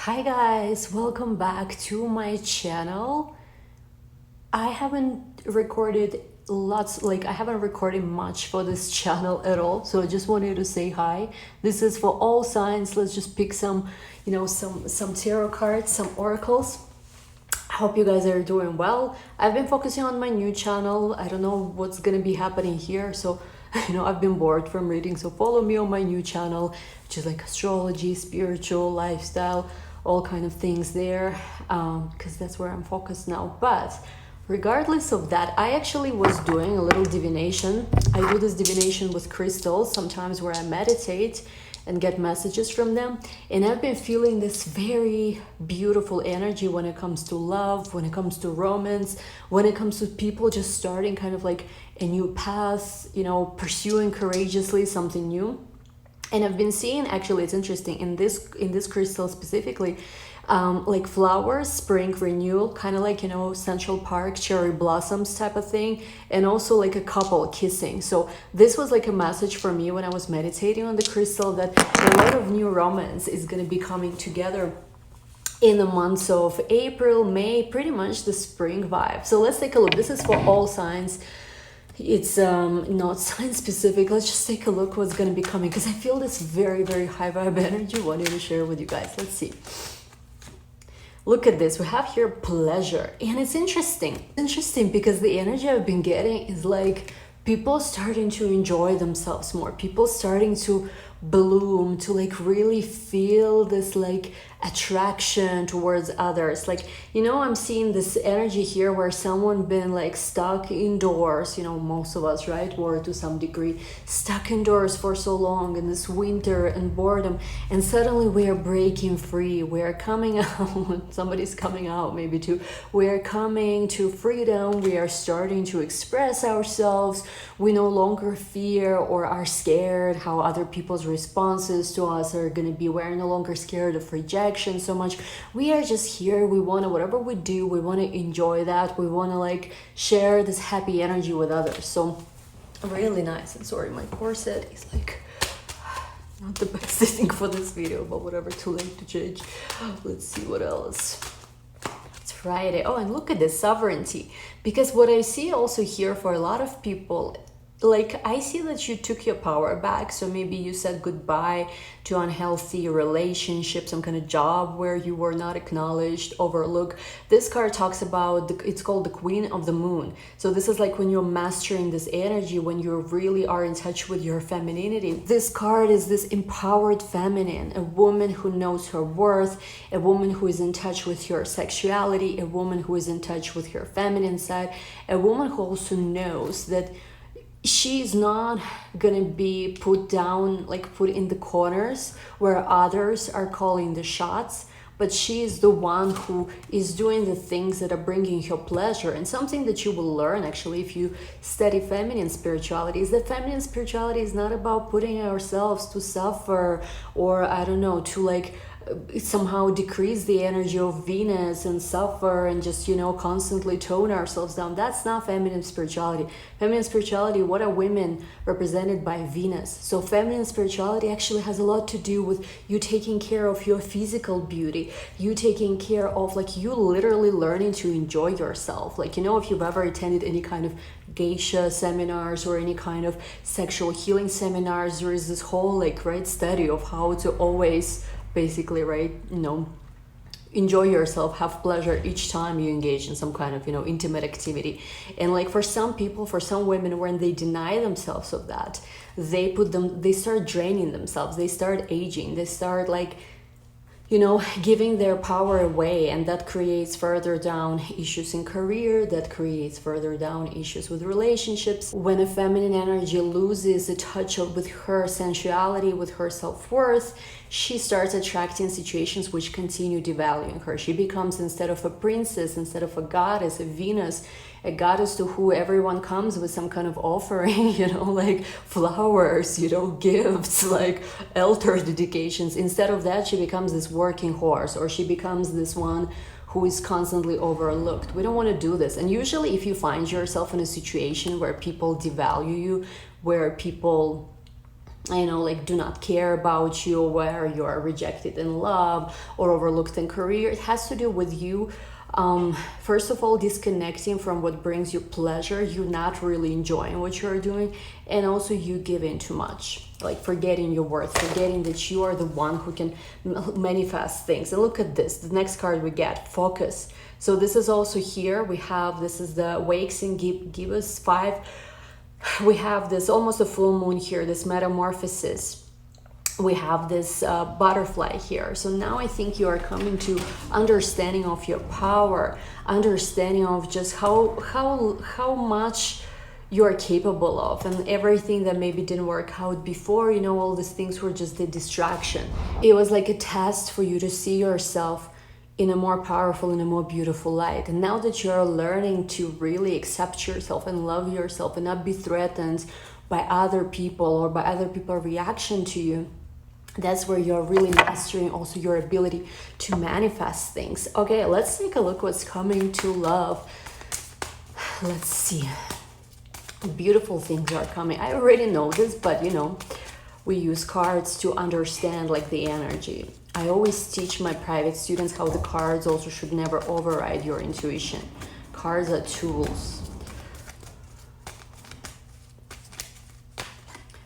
Hi guys, welcome back to my channel. I haven't recorded I haven't recorded much for this channel at all, so I just wanted to say hi. This is for all signs. Let's just pick some, some tarot cards, some oracles. I hope you guys are doing well. I've been focusing on my new channel. I don't know what's gonna be happening here, so I've been bored from reading, so follow me on my new channel, which is like astrology, spiritual, lifestyle, all kind of things there, because that's where I'm focused now. But regardless of that, I actually was doing a little divination. I do this divination with crystals sometimes where I meditate and get messages from them, and I've been feeling this very beautiful energy when it comes to love, when it comes to romance, when it comes to people just starting kind of like a new path, pursuing courageously something new. And I've been seeing, actually it's interesting, in this crystal specifically, like flowers, spring renewal, kind of like Central Park cherry blossoms type of thing, and also like a couple kissing. So this was like a message for me when I was meditating on the crystal, that a lot of new romance is going to be coming together in the months of April, May, pretty much the spring vibe. So let's take a look. This is for all signs. It's not sign specific. Let's just take a look what's going to be coming, because I feel this very, very high vibe energy wanting to share with you guys. Let's see. Look at this. We have here pleasure, and it's interesting. Interesting because the energy I've been getting is like people starting to enjoy themselves more, people starting to bloom, to like really feel this like attraction towards others. Like, I'm seeing this energy here where someone been like stuck indoors, most of us, right, were to some degree stuck indoors for so long in this winter and boredom, and suddenly we are breaking free, we are coming out, somebody's coming out maybe too, we are coming to freedom, we are starting to express ourselves, we no longer fear or are scared how other people's responses to us are going to be, we're no longer scared of rejection so much. We are just here, we want to, whatever we do, we want to enjoy that, we want to like share this happy energy with others. So really nice. And sorry, my corset is like not the best thing for this video, but whatever, too late to change. Let's see what else. It's Friday. Oh, and look at this sovereignty, because what I see also here for a lot of people, like I see that you took your power back. So maybe you said goodbye to unhealthy relationship, some kind of job where you were not acknowledged, overlooked. This card talks about, it's called the Queen of the Moon. So this is like when you're mastering this energy, when you really are in touch with your femininity. This card is this empowered feminine, a woman who knows her worth, a woman who is in touch with her sexuality, a woman who is in touch with her feminine side, a woman who also knows that she's not gonna be put down, like put in the corners where others are calling the shots, but she is the one who is doing the things that are bringing her pleasure. And something that you will learn actually if you study feminine spirituality is that feminine spirituality is not about putting ourselves to suffer, or I don't know, to like somehow decrease the energy of Venus and suffer and just constantly tone ourselves down. That's not feminine spirituality. Feminine spirituality, what are women represented by Venus? So feminine spirituality actually has a lot to do with you taking care of your physical beauty, you taking care of like you literally learning to enjoy yourself. Like, if you've ever attended any kind of geisha seminars or any kind of sexual healing seminars, there is this whole like study of how to always basically enjoy yourself, have pleasure each time you engage in some kind of intimate activity. And like for some people, for some women, when they deny themselves of that, they start draining themselves, they start aging, they start like giving their power away, and that creates further down issues in career, that creates further down issues with relationships. When a feminine energy loses a touch with her sensuality, with her self-worth, she starts attracting situations which continue devaluing her. She becomes, instead of a princess, instead of a goddess, a Venus, a goddess to who everyone comes with some kind of offering, like flowers, gifts, like altar dedications. Instead of that, she becomes this working horse, or she becomes this one who is constantly overlooked. We don't want to do this. And usually if you find yourself in a situation where people devalue you, where people like do not care about you, where you are rejected in love or overlooked in career. It has to do with you, first of all, disconnecting from what brings you pleasure, you not really enjoying what you're doing, and also you giving too much, like forgetting your worth, forgetting that you are the one who can manifest things. And look at this, the next card we get, focus. So this is also here, we have, this is the wakes and give us 5. We have this almost a full moon here, this metamorphosis. We have this butterfly here. So now I think you are coming to understanding of your power, understanding of just how much you are capable of, and everything that maybe didn't work out before, all these things were just a distraction. It was like a test for you to see yourself in a more powerful, in a more beautiful light. And now that you're learning to really accept yourself and love yourself and not be threatened by other people or by other people's reaction to you, that's where you're really mastering also your ability to manifest things. Okay, let's take a look what's coming to love. Let's see. Beautiful things are coming. I already know this, but we use cards to understand like the energy. I always teach my private students how the cards also should never override your intuition. Cards are tools.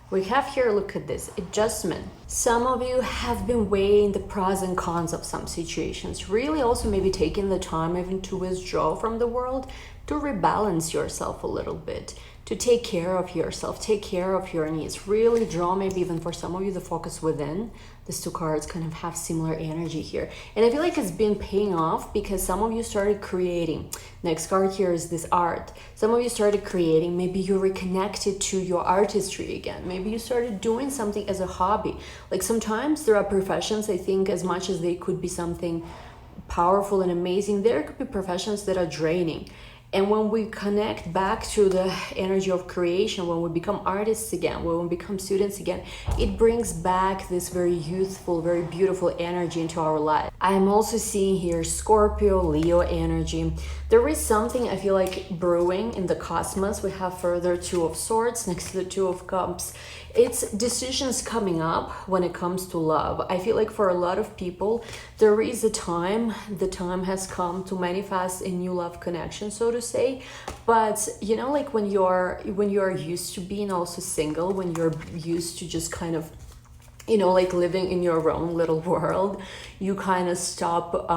We have here, look at this, adjustment. Some of you have been weighing the pros and cons of some situations, really also maybe taking the time even to withdraw from the world, to rebalance yourself a little bit, to take care of yourself, take care of your needs, really draw maybe even for some of you the focus within. These two cards kind of have similar energy here. And I feel like it's been paying off because some of you started creating. Next card here is this art. Some of you started creating, maybe you reconnected to your artistry again. Maybe you started doing something as a hobby. Like sometimes there are professions, I think, as much as they could be something powerful and amazing, there could be professions that are draining. And when we connect back to the energy of creation, when we become artists again, when we become students again, it brings back this very youthful, very beautiful energy into our life. I'm also seeing here Scorpio, Leo energy. There is something I feel like brewing in the cosmos. We have further Two of Swords next to the Two of Cups. It's decisions coming up when it comes to love. I feel like for a lot of people, there is a time, the time has come to manifest a new love connection, so to say. But like when you're used to being also single, when you're used to just kind of like living in your own little world, you kind of stop,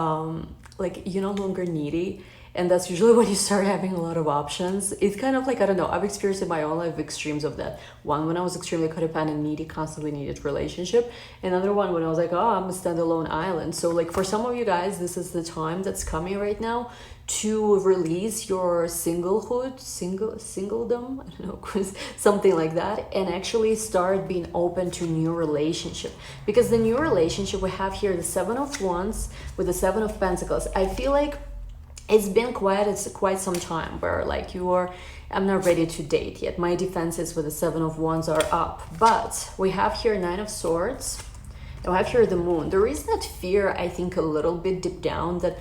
like you're no longer needy. And that's usually when you start having a lot of options. It's kind of like, I don't know, I've experienced in my own life extremes of that. One, when I was extremely codependent, needy, constantly needed relationship. Another one when I was like, oh, I'm a standalone island. So like for some of you guys, this is the time that's coming right now to release your singlehood, singledom, I don't know, something like that, and actually start being open to new relationship. Because the new relationship we have here, the Seven of Wands with the Seven of Pentacles, I feel like it's been quite some time where like I'm not ready to date yet. My defenses with the Seven of Wands are up. But we have here Nine of Swords. And we have here the Moon. There is that fear, I think, a little bit deep down that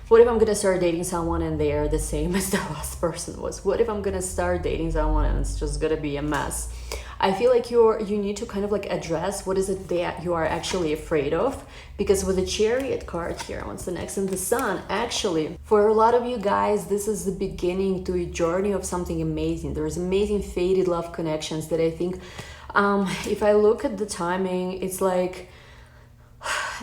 what if I'm going to start dating someone and they're the same as the last person was? What if I'm going to start dating someone and it's just going to be a mess? I feel like you need to kind of like address what is it that you are actually afraid of, because with the Chariot card here, what's the next? And the Sun, actually, for a lot of you guys, this is the beginning to a journey of something amazing. There's amazing fated love connections that I think, if I look at the timing, it's like,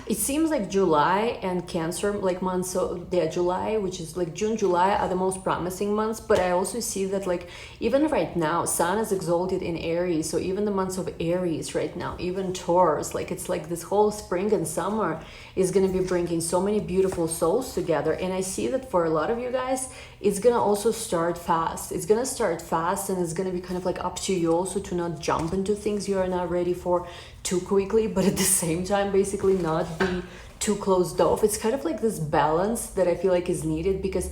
it seems like July and Cancer like months, so yeah, July, which is like June, July are the most promising months. But I also see that like even right now, Sun is exalted in Aries, so even the months of Aries right now, even Taurus, like it's like this whole spring and summer is going to be bringing so many beautiful souls together. And I see that for a lot of you guys, it's going to also start fast. It's going to start fast, and it's going to be kind of like up to you also to not jump into things you are not ready for too quickly, but at the same time basically not be too closed off. It's kind of like this balance that I feel like is needed, because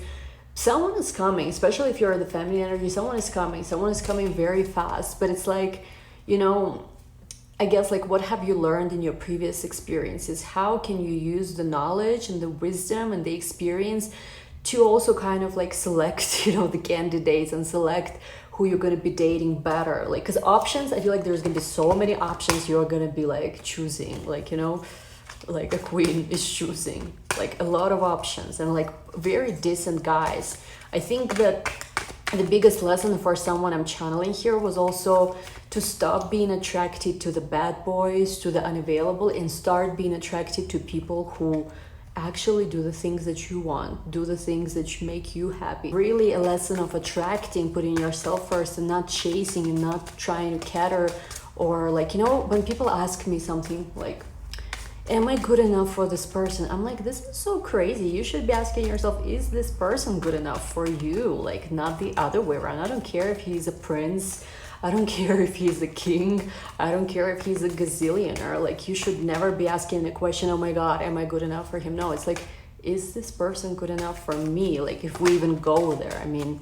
someone is coming, especially if you're the feminine energy, someone is coming very fast. But it's like, I guess like what have you learned in your previous experiences? How can you use the knowledge and the wisdom and the experience to also kind of like select, the candidates and select who you're gonna be dating better. Like, because options, I feel like there's gonna be so many options you're gonna be like choosing, like, you know, like a queen is choosing like a lot of options and like very decent guys. I think that the biggest lesson for someone I'm channeling here was also to stop being attracted to the bad boys, to the unavailable, and start being attracted to people who actually do the things that you want, do the things that make you happy. Really a lesson of attracting, putting yourself first and not chasing and not trying to cater, or like, you know, when people ask me something like, am I good enough for this person? I'm like, this is so crazy. You should be asking yourself, is this person good enough for you? Like, not the other way around. I don't care if he's a prince. I don't care if he's a king. I don't care if he's a gazillionaire. Like, you should never be asking the question, oh my God, am I good enough for him? No, it's like, is this person good enough for me? Like, if we even go there, I mean,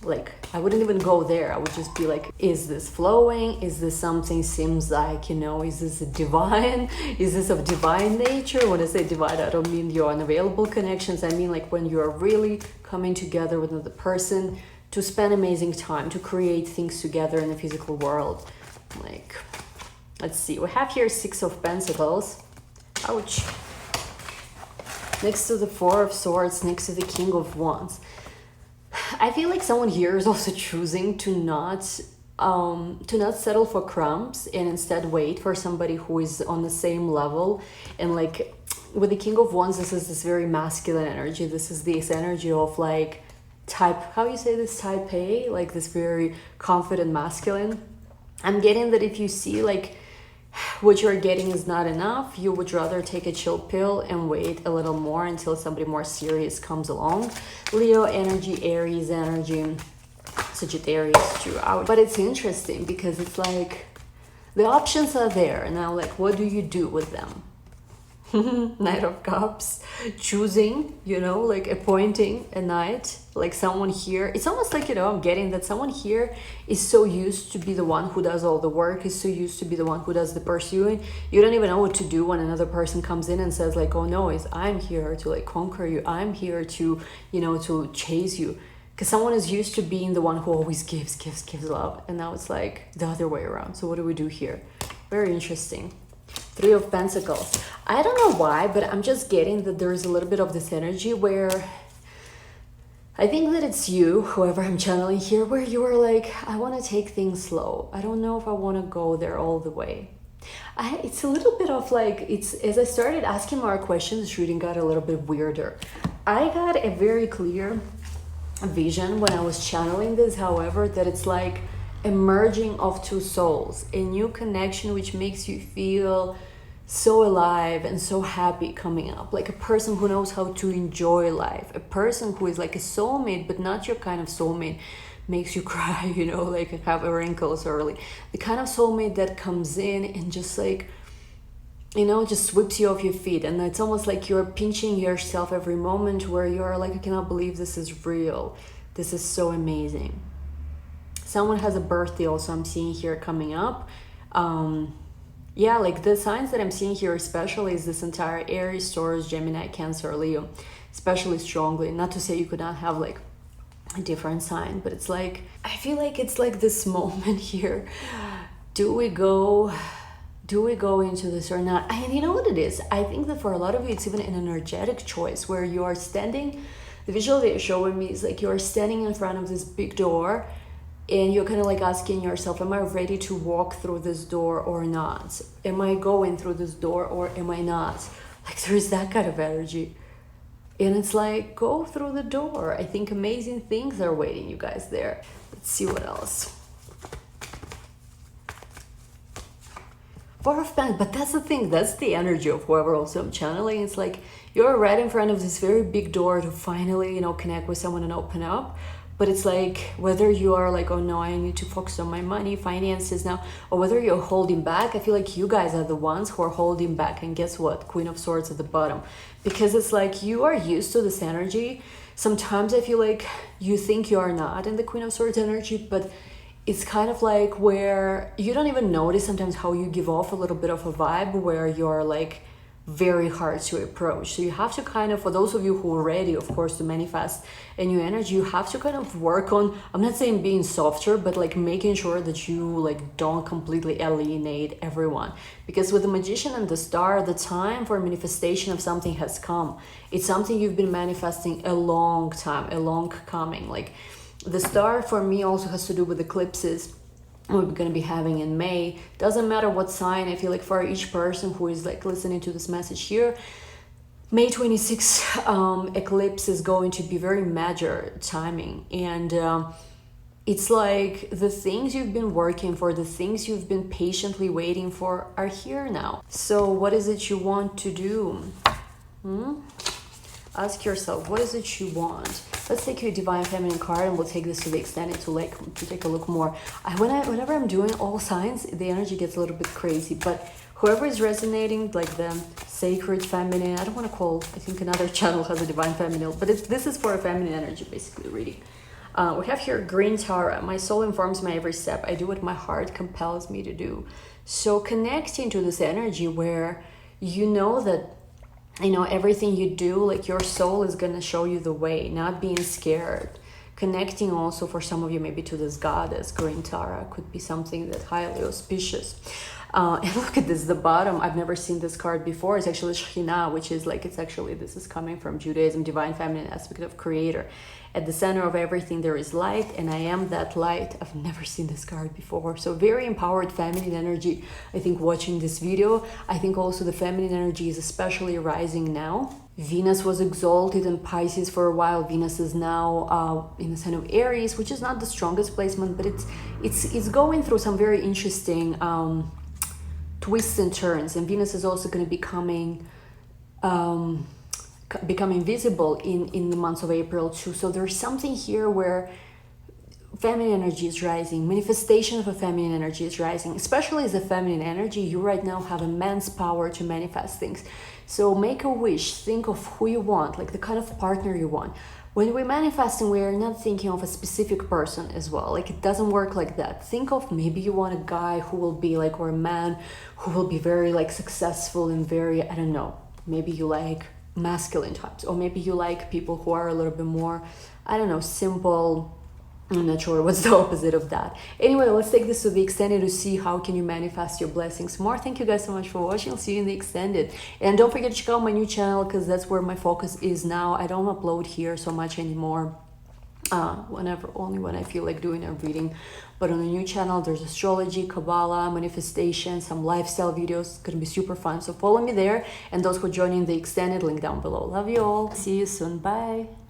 like, I wouldn't even go there. I would just be like, is this flowing? Is this something seems like, you know, is this a divine? Is this of divine nature? When I say divine, I don't mean your unavailable connections. I mean like when you're really coming together with another person to spend amazing time, to create things together in the physical world. Like, let's see. We have here 6 of Pentacles. Ouch. Next to the 4 of Swords, next to the King of Wands. I feel like someone here is also choosing to not settle for crumbs and instead wait for somebody who is on the same level. And like with the King of Wands, this is this very masculine energy. This is this energy of like type, how you say this, type A, like this very confident masculine. I'm getting that if you see like what you're getting is not enough, you would rather take a chill pill and wait a little more until somebody more serious comes along. Leo energy, Aries energy, Sagittarius too. But it's interesting because it's like the options are there. Now, like, what do you do with them? Knight of Cups, choosing, you know, like appointing a knight, like someone here. It's almost like, you know, I'm getting that someone here is so used to be the one who does all the work, is so used to be the one who does the pursuing. You don't even know what to do when another person comes in and says like, oh no, I'm here to like conquer you. I'm here to, you know, to chase you. Because someone is used to being the one who always gives love. And now it's like the other way around. So what do we do here? Very interesting. 3 of Pentacles. I don't know why, but I'm just getting that there is a little bit of this energy where I think that it's you, whoever I'm channeling here, where you are like, I want to take things slow. I don't know if I want to go there all the way. It's a little bit of like, it's as I started asking more questions, this reading got a little bit weirder. I got a very clear vision when I was channeling this, however, that it's like a merging of 2 souls, a new connection which makes you feel so alive and so happy coming up, like a person who knows how to enjoy life, a person who is like a soulmate but not your kind of soulmate, makes you cry, you know, like have wrinkles early, the kind of soulmate that comes in and just like, you know, just sweeps you off your feet. And it's almost like you're pinching yourself every moment where you're like, I cannot believe this is real, this is so amazing. Someone has a birthday also I'm seeing here coming up. Yeah, like the signs that I'm seeing here especially is this entire Aries, Taurus, Gemini, Cancer, Leo, especially strongly. Not to say you could not have like a different sign, but it's like, I feel like it's like this moment here. Do we go into this or not? And you know what it is? I think that for a lot of you, it's even an energetic choice where you are standing, the visual that you're showing me is like you're standing in front of this big door and you're kind of like asking yourself, am I ready to walk through this door or not? Am I going through this door or am I not? Like there's that kind of energy. And it's like, go through the door. I think amazing things are waiting you guys there. Let's see what else. 4 of Pentacles, but that's the thing, that's the energy of whoever also I'm channeling. It's like you're right in front of this very big door to finally, you know, connect with someone and open up. But it's like whether you are like, oh no, I need to focus on my money, finances now, or whether you're holding back. I feel like you guys are the ones who are holding back. And guess what? Queen of Swords at the bottom. Because it's like you are used to this energy. Sometimes I feel like you think you are not in the Queen of Swords energy, but it's kind of like where you don't even notice sometimes how you give off a little bit of a vibe where you're like very hard to approach. So you have to kind of, for those of you who are ready, of course, to manifest a new energy, you have to kind of work on, I'm not saying being softer, but like making sure that you like don't completely alienate everyone. Because with the Magician and the Star, the time for manifestation of something has come. It's something you've been manifesting a long time, a long coming. Like the Star for me also has to do with eclipses we're going to be having in May. Doesn't matter what sign. I feel like for each person who is like listening to this message here, May 26 eclipse is going to be very major timing. And it's like the things you've been working for, the things you've been patiently waiting for are here now. So what is it you want to do? Ask yourself, what is it you want? Let's take your Divine Feminine card and we'll take this to the extended to take a look more. Whenever I'm doing all signs, the energy gets a little bit crazy, but whoever is resonating, like the Sacred Feminine, I don't want to call, I think another channel has a Divine Feminine, but this is for a feminine energy, basically, reading. We have here Green Tara. My soul informs my every step. I do what my heart compels me to do. So connecting to this energy where you know that, you know, everything you do, like your soul is going to show you the way, not being scared. Connecting also for some of you maybe to this goddess, Green Tara, could be something that highly auspicious. And look at this, the bottom, I've never seen this card before. It's actually Shekhinah, which is like, it's actually, this is coming from Judaism, Divine Feminine aspect of Creator. At the center of everything there is light, and I am that light. I've never seen this card before. So very empowered feminine energy. I think watching this video, I think also the feminine energy is especially rising now. Venus was exalted in Pisces for a while. Venus is now in the sign of Aries, which is not the strongest placement, but it's going through some very interesting twists and turns. And Venus is also going to be becoming visible in the months of April too. So there's something here where feminine energy is rising, manifestation of a feminine energy is rising. Especially as a feminine energy, you right now have immense power to manifest things. So make a wish, think of who you want, like the kind of partner you want. When we're manifesting, we are not thinking of a specific person as well. Like it doesn't work like that. Think of maybe you want a guy who will be like, or a man who will be very like successful and very, I don't know, maybe you like masculine types, or maybe you like people who are a little bit more, I don't know, simple. I'm not sure what's the opposite of that. Anyway, let's take this to the extended to see how can you manifest your blessings more. Thank you guys so much for watching. I'll see you in the extended. And don't forget to check out my new channel, because that's where my focus is now. I don't upload here so much anymore. Only when I feel like doing a reading. But on the new channel, there's astrology, Kabbalah, manifestation, some lifestyle videos. It's gonna be super fun. So follow me there. And those who are joining the extended, link down below. Love you all. See you soon. Bye.